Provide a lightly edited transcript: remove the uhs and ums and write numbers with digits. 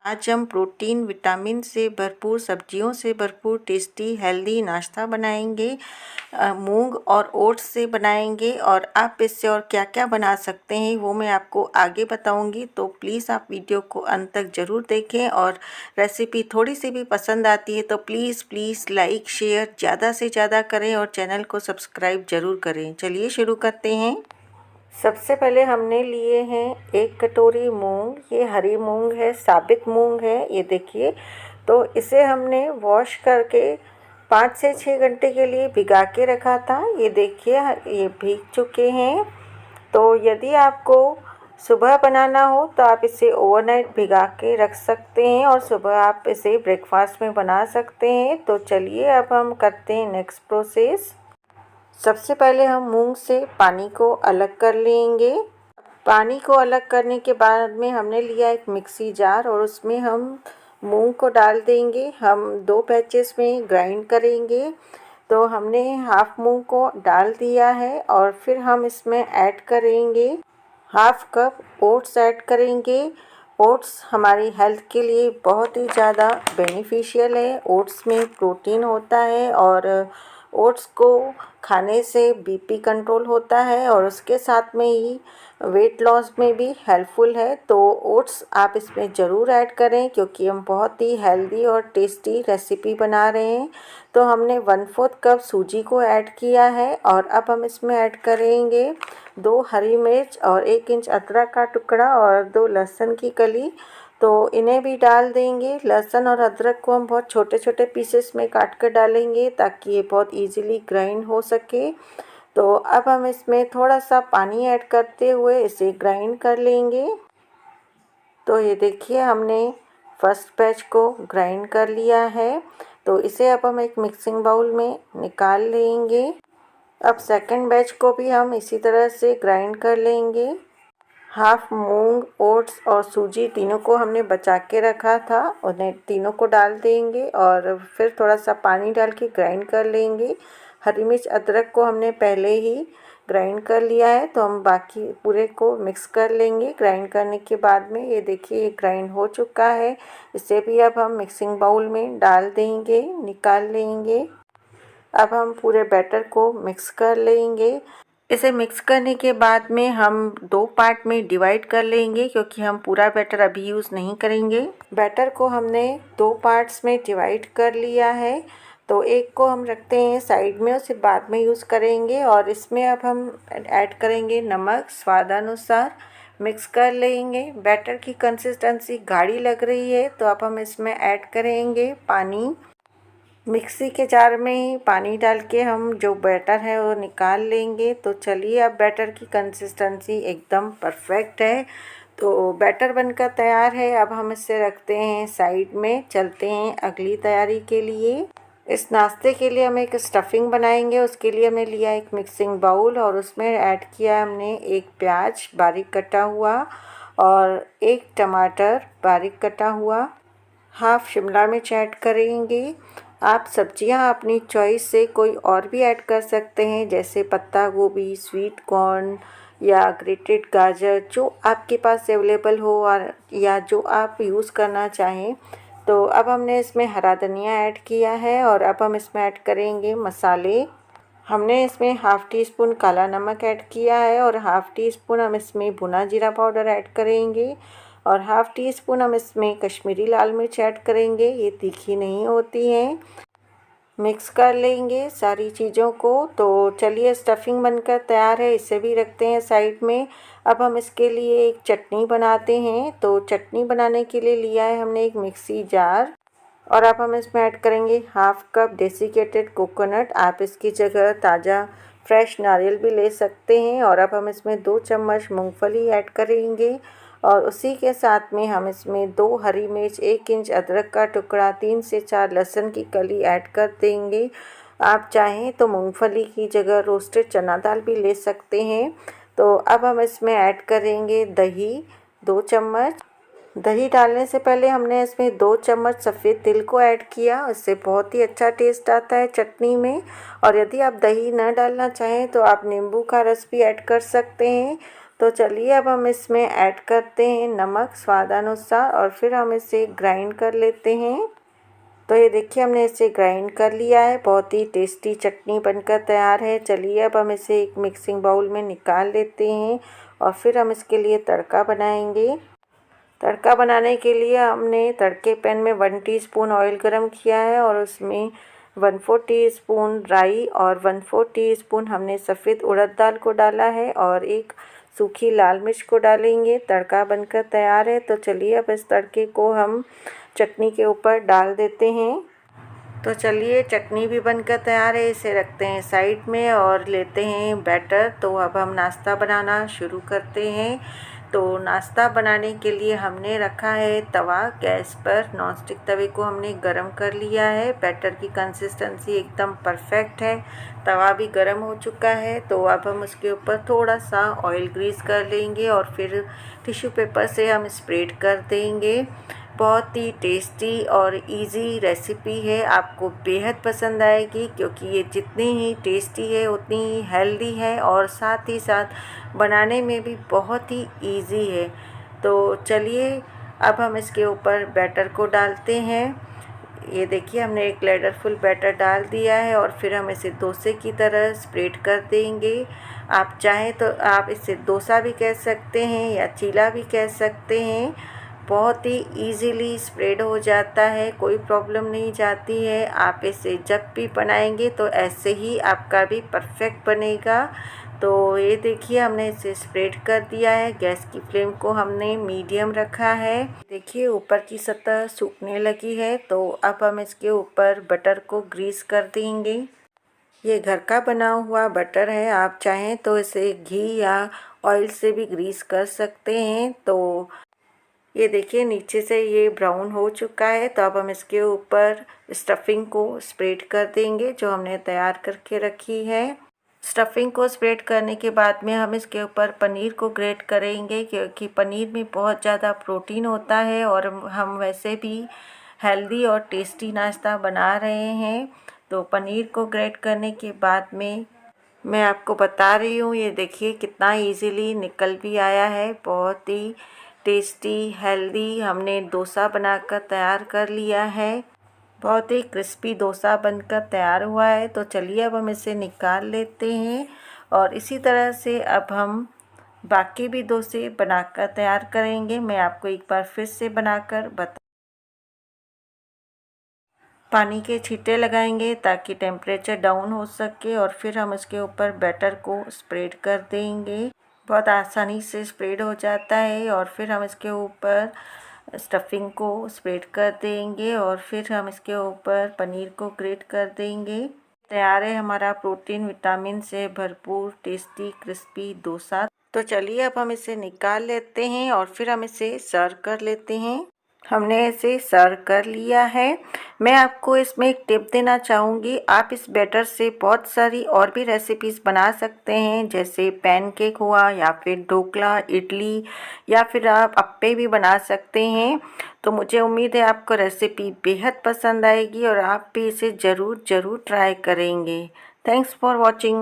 आज हम protein, vitamin से भरपूर, सब्जियों से भरपूर टेस्टी हेल्दी नाश्ता बनाएंगे। मूंग और ओट्स से बनाएंगे और आप इससे और क्या क्या बना सकते हैं वो मैं आपको आगे बताऊंगी। तो प्लीज़ आप वीडियो को अंत तक ज़रूर देखें और रेसिपी थोड़ी सी भी पसंद आती है तो प्लीज़ प्लीज़ लाइक शेयर ज़्यादा से ज़्यादा करें और चैनल को सब्सक्राइब ज़रूर करें। चलिए शुरू करते हैं। सबसे पहले हमने लिए हैं 1 कटोरी मूंग। ये हरी मूंग है, साबित मूंग है, ये देखिए। तो इसे हमने वॉश करके 5 से 6 घंटे के लिए भिगा के रखा था। ये देखिए ये भीग चुके हैं। तो यदि आपको सुबह बनाना हो तो आप इसे ओवरनाइट भिगा के रख सकते हैं और सुबह आप इसे ब्रेकफास्ट में बना सकते हैं। तो चलिए अब हम करते हैं नेक्स्ट प्रोसेस। सबसे पहले हम मूंग से पानी को अलग कर लेंगे। पानी को अलग करने के बाद में हमने लिया एक मिक्सी जार और उसमें हम मूंग को डाल देंगे। हम 2 बैचेस में ग्राइंड करेंगे। तो हमने हाफ मूंग को डाल दिया है और फिर हम इसमें ऐड करेंगे हाफ कप ओट्स ऐड करेंगे। ओट्स हमारी हेल्थ के लिए बहुत ही ज़्यादा बेनिफिशियल है। ओट्स में प्रोटीन होता है और ओट्स को खाने से बीपी कंट्रोल होता है और उसके साथ में ही वेट लॉस में भी हेल्पफुल है। तो ओट्स आप इसमें ज़रूर ऐड करें क्योंकि हम बहुत ही हेल्दी और टेस्टी रेसिपी बना रहे हैं। तो हमने 1/4 कप सूजी को ऐड किया है और अब हम इसमें ऐड करेंगे 2 हरी मिर्च और 1 इंच अदरक का टुकड़ा और 2 लहसुन की कली। तो इन्हें भी डाल देंगे। लहसुन और अदरक को हम बहुत छोटे छोटे पीसेस में काट कर डालेंगे ताकि ये बहुत इजीली ग्राइंड हो सके। तो अब हम इसमें थोड़ा सा पानी ऐड करते हुए इसे ग्राइंड कर लेंगे। तो ये देखिए हमने फर्स्ट बैच को ग्राइंड कर लिया है। तो इसे अब हम एक मिक्सिंग बाउल में निकाल लेंगे। अब सेकंड बैच को भी हम इसी तरह से ग्राइंड कर लेंगे। हाफ मूंग, ओट्स और सूजी तीनों को हमने बचा के रखा था, उन्हें तीनों को डाल देंगे और फिर थोड़ा सा पानी डाल के ग्राइंड कर लेंगे। हरी मिर्च अदरक को हमने पहले ही ग्राइंड कर लिया है तो हम बाकी पूरे को मिक्स कर लेंगे। ग्राइंड करने के बाद में ये देखिए ये ग्राइंड हो चुका है। इसे भी अब हम मिक्सिंग बाउल में डाल देंगे, निकाल लेंगे। अब हम पूरे बैटर को मिक्स कर लेंगे। इसे मिक्स करने के बाद में हम 2 पार्ट में डिवाइड कर लेंगे क्योंकि हम पूरा बैटर अभी यूज़ नहीं करेंगे। बैटर को हमने 2 पार्ट्स में डिवाइड कर लिया है। तो एक को हम रखते हैं साइड में, उसे बाद में यूज़ करेंगे। और इसमें अब हम ऐड करेंगे नमक स्वादानुसार। मिक्स कर लेंगे। बैटर की कंसिस्टेंसी गाढ़ी लग रही है तो अब हम इसमें ऐड करेंगे पानी। मिक्सी के जार में ही पानी डाल के हम जो बैटर है वो निकाल लेंगे। तो चलिए अब बैटर की कंसिस्टेंसी एकदम परफेक्ट है। तो बैटर बनकर तैयार है। अब हम इसे रखते हैं साइड में। चलते हैं अगली तैयारी के लिए। इस नाश्ते के लिए हम एक स्टफिंग बनाएंगे। उसके लिए हमने लिया एक मिक्सिंग बाउल और उसमें ऐड किया हमने 1 प्याज बारीक कटा हुआ और 1 टमाटर बारीक कटा हुआ, हाफ शिमला मिर्च ऐड करेंगे। आप सब्जियां अपनी चॉइस से कोई और भी ऐड कर सकते हैं जैसे पत्ता गोभी, स्वीट कॉर्न या ग्रेटेड गाजर, जो आपके पास अवेलेबल हो और या जो आप यूज़ करना चाहें। तो अब हमने इसमें हरा धनिया ऐड किया है और अब हम इसमें ऐड करेंगे मसाले। हमने इसमें हाफ़ टी स्पून काला नमक ऐड किया है और हाफ़ टी स्पून हम इसमें भुना जीरा पाउडर ऐड करेंगे और हाफ़ टी स्पून हम इसमें कश्मीरी लाल मिर्च ऐड करेंगे। ये तीखी नहीं होती हैं। मिक्स कर लेंगे सारी चीज़ों को। तो चलिए स्टफिंग बनकर तैयार है, इसे भी रखते हैं साइड में। अब हम इसके लिए एक चटनी बनाते हैं। तो चटनी बनाने के लिए लिया है हमने एक मिक्सी जार और अब हम इसमें ऐड करेंगे हाफ कप डेसिकेटेड कोकोनट। आप इसकी जगह ताज़ा फ्रेश नारियल भी ले सकते हैं। और अब हम इसमें 2 चम्मच मूंगफली ऐड करेंगे और उसी के साथ में हम इसमें 2 हरी मिर्च, 1 इंच अदरक का टुकड़ा, 3 से 4 लहसुन की कली ऐड कर देंगे। आप चाहें तो मूंगफली की जगह रोस्टेड चना दाल भी ले सकते हैं। तो अब हम इसमें ऐड करेंगे दही 2 चम्मच। दही डालने से पहले हमने इसमें 2 चम्मच सफ़ेद तिल को ऐड किया, इससे बहुत ही अच्छा टेस्ट आता है चटनी में। और यदि आप दही न डालना चाहें तो आप नींबू का रस भी ऐड कर सकते हैं। तो चलिए अब हम इसमें ऐड करते हैं नमक स्वादानुसार और फिर हम इसे ग्राइंड कर लेते हैं। तो ये देखिए हमने इसे ग्राइंड कर लिया है। बहुत ही टेस्टी चटनी बनकर तैयार है। चलिए अब हम इसे एक मिक्सिंग बाउल में निकाल लेते हैं और फिर हम इसके लिए तड़का बनाएंगे। तड़का बनाने के लिए हमने तड़के पैन में 1 टीस्पून ऑयल गरम किया है और उसमें 1/4 टीस्पून राई और 1/4 टीस्पून हमने सफ़ेद उड़द दाल को डाला है और एक सूखी लाल मिर्च को डालेंगे। तड़का बनकर तैयार है। तो चलिए अब इस तड़के को हम चटनी के ऊपर डाल देते हैं। तो चलिए चटनी भी बनकर तैयार है। इसे रखते हैं साइड में और लेते हैं बैटर। तो अब हम नाश्ता बनाना शुरू करते हैं। तो नाश्ता बनाने के लिए हमने रखा है तवा गैस पर। नॉनस्टिक तवे को हमने गरम कर लिया है। बैटर की कंसिस्टेंसी एकदम परफेक्ट है। तवा भी गरम हो चुका है। तो अब हम उसके ऊपर थोड़ा सा ऑयल ग्रीस कर लेंगे और फिर टिश्यू पेपर से हम स्प्रेड कर देंगे। बहुत ही टेस्टी और इजी रेसिपी है। आपको बेहद पसंद आएगी क्योंकि ये जितनी ही टेस्टी है उतनी ही हेल्दी है और साथ ही साथ बनाने में भी बहुत ही इजी है। तो चलिए अब हम इसके ऊपर बैटर को डालते हैं। ये देखिए हमने एक लेडर फुल बैटर डाल दिया है और फिर हम इसे डोसे की तरह स्प्रेड कर देंगे। आप चाहें तो आप इसे डोसा भी कह सकते हैं या चीला भी कह सकते हैं। बहुत ही इजीली स्प्रेड हो जाता है, कोई प्रॉब्लम नहीं जाती है। आप इसे जब भी बनाएंगे तो ऐसे ही आपका भी परफेक्ट बनेगा। तो ये देखिए हमने इसे स्प्रेड कर दिया है। गैस की फ्लेम को हमने मीडियम रखा है। देखिए ऊपर की सतह सूखने लगी है। तो अब हम इसके ऊपर बटर को ग्रीस कर देंगे। ये घर का बना हुआ बटर है। आप चाहें तो इसे घी या ऑयल से भी ग्रीस कर सकते हैं। तो ये देखिए नीचे से ये ब्राउन हो चुका है। तो अब हम इसके ऊपर स्टफिंग को स्प्रेड कर देंगे जो हमने तैयार करके रखी है। स्टफिंग को स्प्रेड करने के बाद में हम इसके ऊपर पनीर को ग्रेट करेंगे क्योंकि पनीर में बहुत ज़्यादा प्रोटीन होता है और हम वैसे भी हेल्दी और टेस्टी नाश्ता बना रहे हैं। तो पनीर को ग्रेट करने के बाद में मैं आपको बता रही हूँ, ये देखिए कितना इजीली निकल भी आया है। बहुत ही टेस्टी हेल्दी हमने डोसा बनाकर तैयार कर लिया है। बहुत ही क्रिस्पी डोसा बनकर तैयार हुआ है। तो चलिए अब हम इसे निकाल लेते हैं और इसी तरह से अब हम बाकी भी डोसे बनाकर तैयार करेंगे। मैं आपको एक बार फिर से बनाकर पानी के छींटे लगाएंगे ताकि टेम्परेचर डाउन हो सके और फिर हम इसके ऊपर बैटर को स्प्रेड कर देंगे। बहुत आसानी से स्प्रेड हो जाता है और फिर हम इसके ऊपर स्टफिंग को स्प्रेड कर देंगे और फिर हम इसके ऊपर पनीर को ग्रेट कर देंगे। तैयार है हमारा प्रोटीन विटामिन से भरपूर टेस्टी क्रिस्पी डोसा। तो चलिए अब हम इसे निकाल लेते हैं और फिर हम इसे सर्व कर लेते हैं। हमने इसे सर्व कर लिया है। मैं आपको इसमें एक टिप देना चाहूँगी। आप इस बैटर से बहुत सारी और भी रेसिपीज़ बना सकते हैं जैसे पैनकेक हुआ या फिर ढोकला, इडली या फिर आप अप्पे भी बना सकते हैं। तो मुझे उम्मीद है आपको रेसिपी बेहद पसंद आएगी और आप भी इसे ज़रूर ट्राई करेंगे। Thanks for watching.